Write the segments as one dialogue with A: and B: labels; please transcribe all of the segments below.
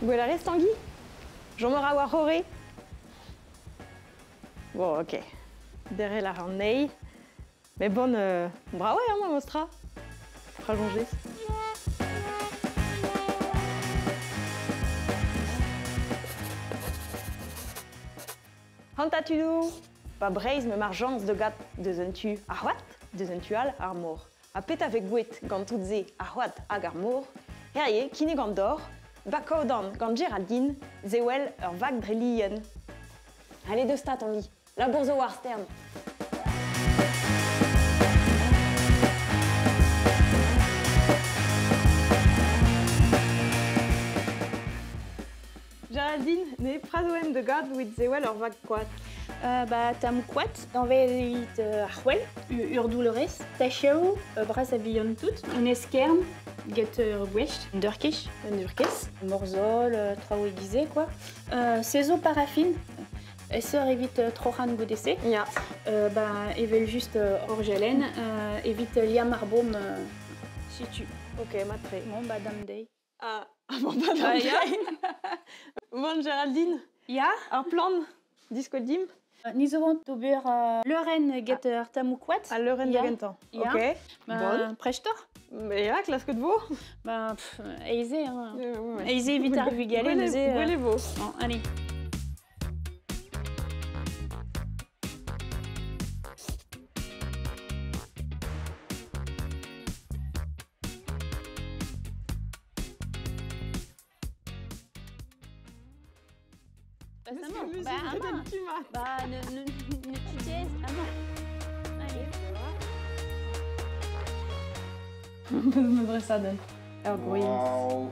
A: Guelare Stangui? Jean me rawa horé. Bon, ok. Derrière la ranei. Mais bonne. Bravo, hein, moi, Mostra. Rallonger. Hantatulu. Pas braise me margence de gat de zentu. Ahwat? De zentual armor. A pet avec guet gantudze ahwat agarmor. Herrier, kine gandor. Bakodan gant Géraldine. Zewel ur vag drelien. Allez, de stat en lit. La bourse au Warstern. Géraldine, ne prazoen de gad with Zewel ur vag quat.
B: Tam quat, envers Arwell, ur doulourez, tachao, bras a vion tout, un esquerm, get wecht, un durkich, morzol, trao aiguisé quoi. Cézo paraffine, essor évite trohan godessé.
A: Ja.
B: Evel juste orgelen, évite liam arbom, si tu.
A: Ok, matre.
B: Bon, dame day.
A: Ah, bon, pas dans
B: ja.
A: Bon, Géraldine,
B: Ja,
A: un plan discodim
B: nizovant tober Leuren get tamouquat.
A: à l'heure de
B: Ja.
A: Gentan.
B: Ja.
A: Ok, bon.
B: Prechtor.
A: Mais là, classe que de vous.
B: Aisé, hein.
A: Ouais.
B: Aisé, vite à revugaler,
A: les vous.
B: Bon, allez. Bah, ça manque. Ne tu dises, ah non. Allez.
A: Me devrait ça donne. Alors,
C: Wow.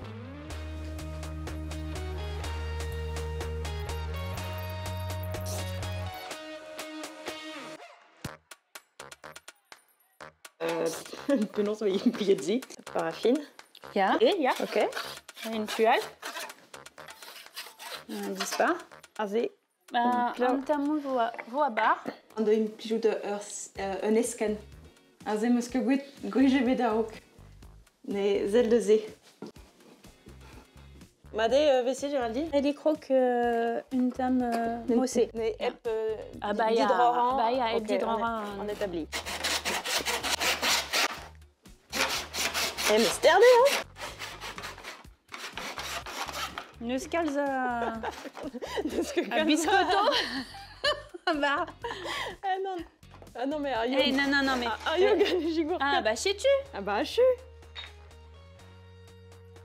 A: Penons sur une piedzi. Paraffine.
B: Ja. Et, ja.
A: Ok.
B: Une tuile. Un dispar.
A: Azé.
B: Un tamou voa bar.
A: On a une pijou de un escan. Azé, parce que j'ai bédaok. Mais zel de zé. Madé, WC, Géraldine.
B: Et des croques, une tam mossée.
A: Mais ep.
B: Ya,
A: Ok,
B: d'hydroran.
A: on établit. Eh, mais c'est hein.
B: Une scalze à
A: Un
B: biscotto. Bah.
A: Ah non, mais Ario.
B: Eh, non, mais.
A: Ario gagne gigour.
B: Ah, bah, sais-tu?
A: Ah bah, je suis.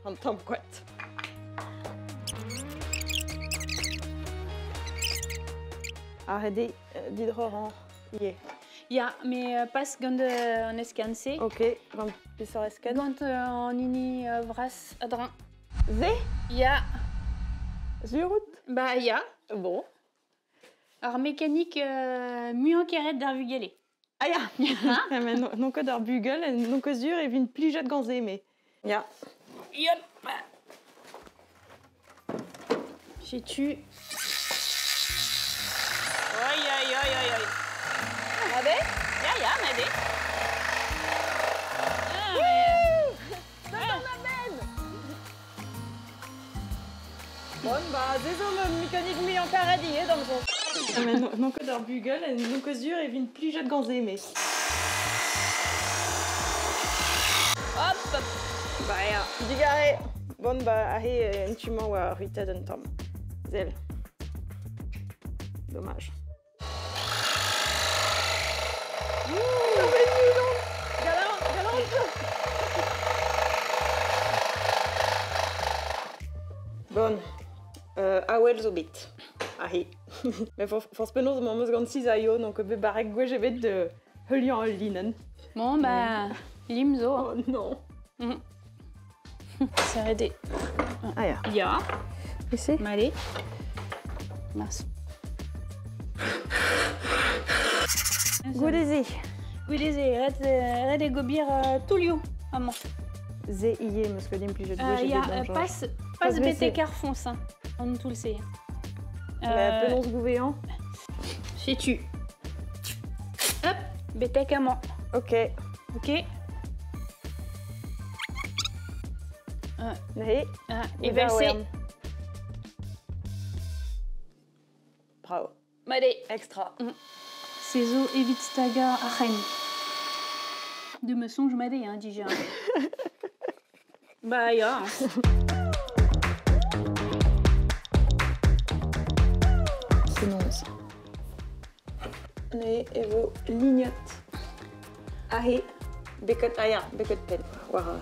A: En temps quoi. Arrêtez d'hydroran. Yeah.
B: Ja, mais pas gant en escanse.
A: Ok, quand tu sors escan.
B: Gant en ini vras adran.
A: Zé.
B: Ja,
A: Zurut.
B: bah, ja.
A: Bon.
B: Alors, mécanique, mieux qu'arrête d'arvugaler.
A: Ah ya. Ah, mais non que d'ar bugel, non que zur et vin plijet ganzé, mais. Ya.
B: Yop. Sais-tu? Oi.
A: Madé.
B: Ja, Madé.
A: Bon, bah, désolé, mécanique mis en paradis, dans le fond. Ah, mais non que d'ar bugel, non que zur et vin plijet ganzé, mais.
B: Hop.
A: Bah, ja. Digaré. Bon, bah, ahé, un tument ou a rita d'un tom. Zel. Dommage. Bon. Awel zo bit. Ahé. Mais force penaos ma meus gant 6 aio, donc be barek gwejebet de heulian linen.
B: Bon, bah, limzo.
A: Oh non.
B: C'est arrêté.
A: Ah ja.
B: Ja.
A: Ici.
B: Allez. Mince.
A: Goudézé.
B: Guidez, red et gobir tout lieu. Maman.
A: Zé ié, meus que dim plijet gwejebet
B: Ja,
A: dans genre.
B: pas
A: WC.
B: bête carfonce. On tout le sait.
A: La penonce gouvéant.
B: Sais-tu? Hop, bête à moi.
A: Ok.
B: Ok.
A: Né.
B: Et versé.
A: Bravo.
B: Made.
A: Extra.
B: C'est zo evit staga arren. De me songe made, hein, déjà. Bah, ja.
A: C'est non ça. Nee, evo lignot. Ahe, bekot aya, bekot pen. War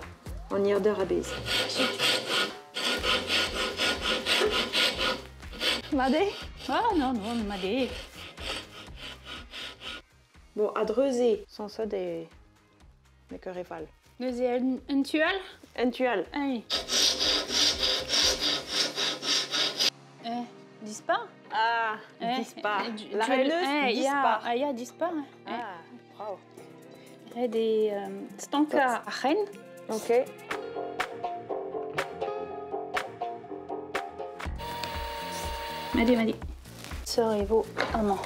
A: en yerder abez. Made?
B: Ah, non, made.
A: Bon, à dreuser, sans ça des que rival.
B: Neuze un tual?
A: Un tual.
B: Allez. Dispar?
A: Ah, dispar. La
B: tuel,
A: reineuse dispar.
B: Ah, ja, dispar.
A: Ah, bravo.
B: Des stanka arren.
A: Ok.
B: Made. Sœur Evo, amant.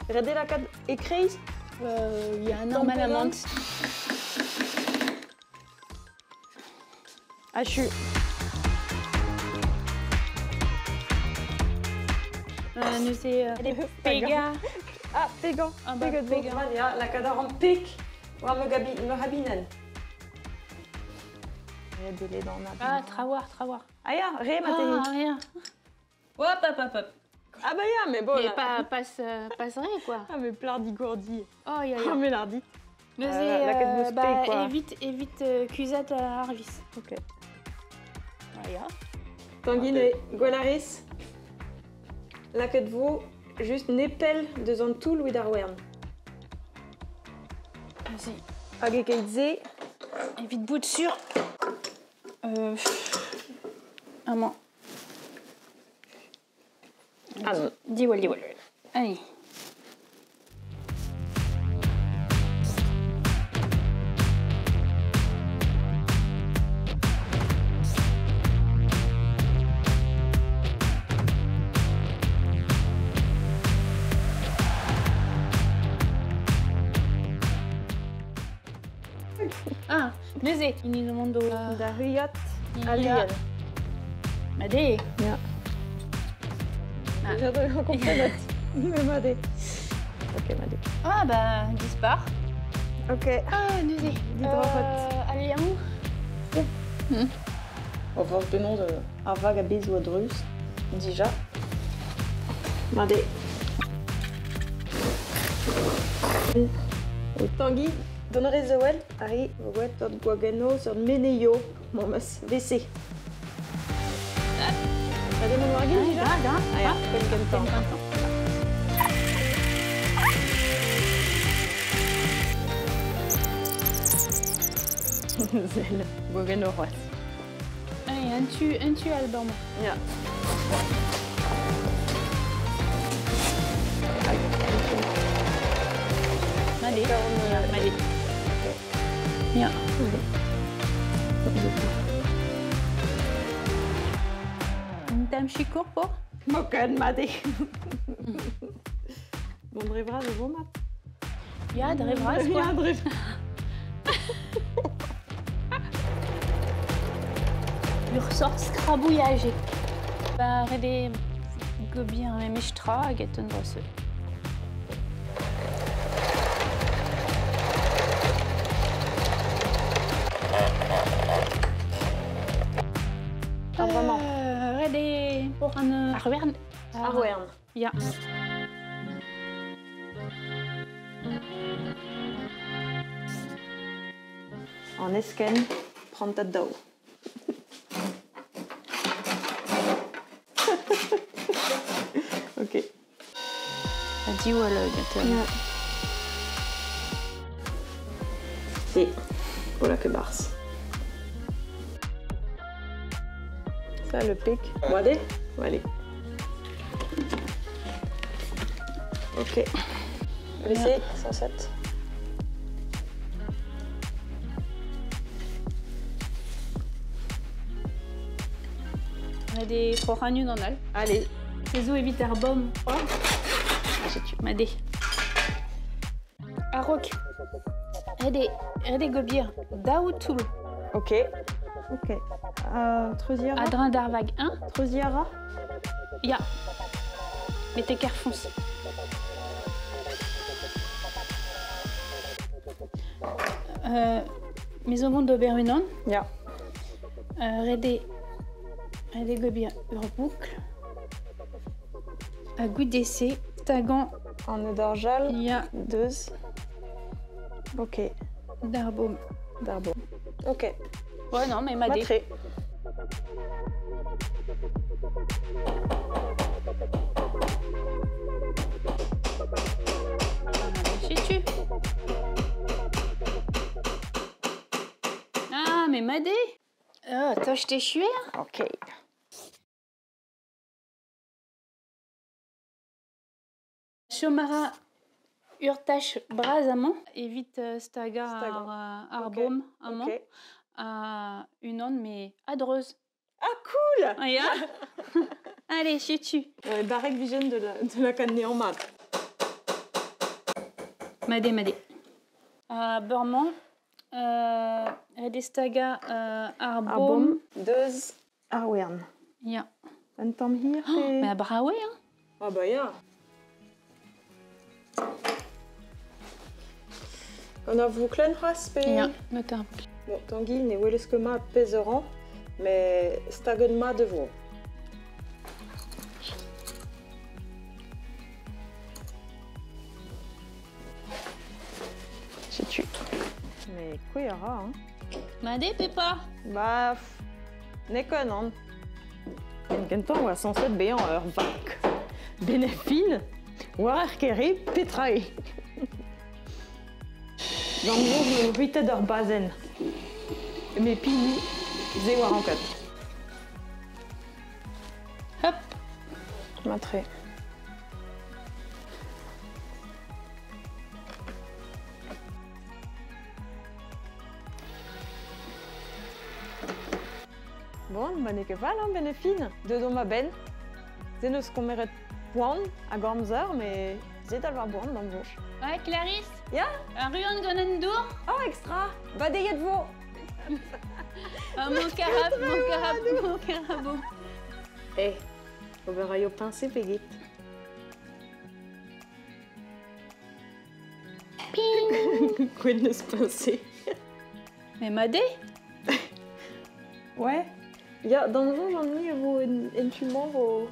A: Redé la cade écrit.
B: Il y a un normal amant.
A: Hachu.
B: Neuze des pega.
A: Ah, pegan.
B: Ah, bah,
A: Pegan.
B: pegan.
A: Ja, la cade en pic. Wa me rabinen. Redé dans ma.
B: Ah, trawar.
A: Ah ya, ré
B: Ah,
A: maté.
B: rien. Hop.
A: Ah bah ya, mais bon.
B: Mais
A: là.
B: passerait, quoi.
A: Ah mais plardi gourdi.
B: Oh, ya.
A: Ah mais lardi.
B: Neuze,
A: la cade de spé, quoi.
B: évite cusat à Arvis.
A: Ok.
B: Ah, ya.
A: Tanguine Golaris. La queue de veau, juste népel de zon tout Louis d'Arwern.
B: Vas-y.
A: Agekeidze.
B: Évite bout de sûr. Amant.
A: Ah non.
B: Diwal. Allez. Ah, neuze. Ini no mondo.
A: Da huyat.
B: Ja.
A: Aliel.
B: Made.
A: Ja.
B: Ah.
A: J'adore comprendre. Mais madé. Ok, madé.
B: Ah, bah, dispar.
A: Ok.
B: Ah, neuze. Allez, amou.
A: On va le nom de Arvag à Biz ou à Drus. Déjà. Madé. Au Tanguy. Donnerez Zoel. Ari, Wet, Tot Guagano, sur Meneyo. Mon mas, WC. T'as des mots marguines déjà? Ah, ja. Quel temps. Zel. Guagano, ouais.
B: Allez, un tu album.
A: Ja.
B: Made.
A: Ja,
B: Made. Ja. Dame chicour pour?
A: Mokken, madé. Bon, drevra de vos mat.
B: Ja, drevras, quoi.
A: Ja, drev.
B: Le ressort scrabouillage. Bah, des gobien mais michtra, getten drosse.
A: Ah, vraiment.
B: Des pour un Arwern.
A: Arwern.
B: Ja.
A: En esken, prends ta dao. Ok.
B: Dit ou alors, getten.
A: Ja. Et voilà que bars. Ça, le pic. Allez. Allez. Ok. WC, 107.
B: Des foragnes dans l'al.
A: Allez.
B: Les eaux éviter arbom.
A: J'ai tué.
B: Madé. Arok. Des gobier. Daoutoul.
A: Ok. Ok. Truziara.
B: Adrin d'Arvag 1.
A: Truziara.
B: Ja. Met de kerfons. Maison de Berunon.
A: Ja.
B: Rede Gobir Urboucle. À goût d'essai. Tagan.
A: En Dorjal.
B: Ja.
A: Deus. Ok.
B: Darboum.
A: Darbo. Ok.
B: Ouais, non, mais Madé.
A: Matré.
B: Sais-tu? Ah, mais Madé. Ah, toi, je t'ai chué.
A: Ok.
B: Chomara Urtache Brazamon. Évite Staga Arbom Amon.
A: Ok.
B: Une onde, mais adreuse.
A: Ah, cool.
B: Ah, ja? Allez, sais-tu?
A: Ouais, Barek Vision de la canne en mat.
B: Madé. Burman. Redestaga Arbom.
A: Deus. Arwern.
B: Ja.
A: Un tam hier.
B: Oh, mais à Braoué, hein?
A: Ah bah ja. On a vuklen raspe.
B: Ja, notamment.
A: Bon, Tanguy n'est welleske ma peseran, mais stagen ma de vous. Sais-tu. Mais quoi y aura, hein?
B: Madé, Peppa.
A: Bah, n'est que non. En kenton ou à 107 béant heure vac. Bénéfine, ou à erkeri, pétraï. Dans le jour, je me vite d'heure bazen. Mais pili, zé war en kat.
B: Hop.
A: Matré. Bon, bah n'est que val, hein, bénéfine. De dans ma ben. C'est nous ce qu'on mérite point à Gormzer, mais c'est d'avoir point dans le jour.
B: Ouais, Clarisse.
A: Ja?
B: Un ruan gonendour.
A: Oh, extra! Bah, des de vous!
B: Mon carabou.
A: Eh, on verra yo pincer, Peggy.
B: Ping.
A: Quoi de se pincer?
B: Mais Madé.
A: Ouais. Ja, dans le jour, j'en ai vos intumants, vos...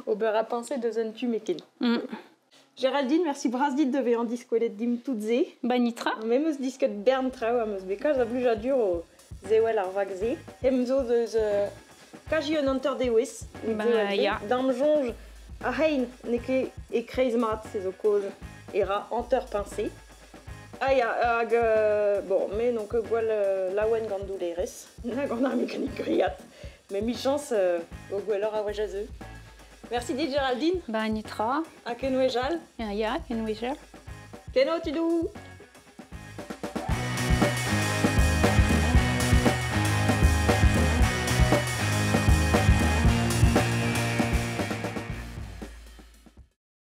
A: Au beurre à pincer de Zentum et Kelly. Géraldine, merci Brasdit de Véran Discolet Dim Tutze.
B: Banitra.
A: Même os disque de Bern Trau, amos beka, j'ablu jadur au Zewel Arvagze. Hemzo de Kaji un hunter de Wis.
B: Bah, ya.
A: Dame jonge, a hein, neke et kreizmat, c'est au cause. Era hunter pincé. Ah ya, bon, mais donc, gwal lawen gandouleres. Na gandar mécanique griat. Mais mi-chance, au gwelor a wajazeux. Merci dit Géraldine.
B: Banitra.
A: A kenwejal.
B: Ja, Kenweger.
A: Keno, tu dou.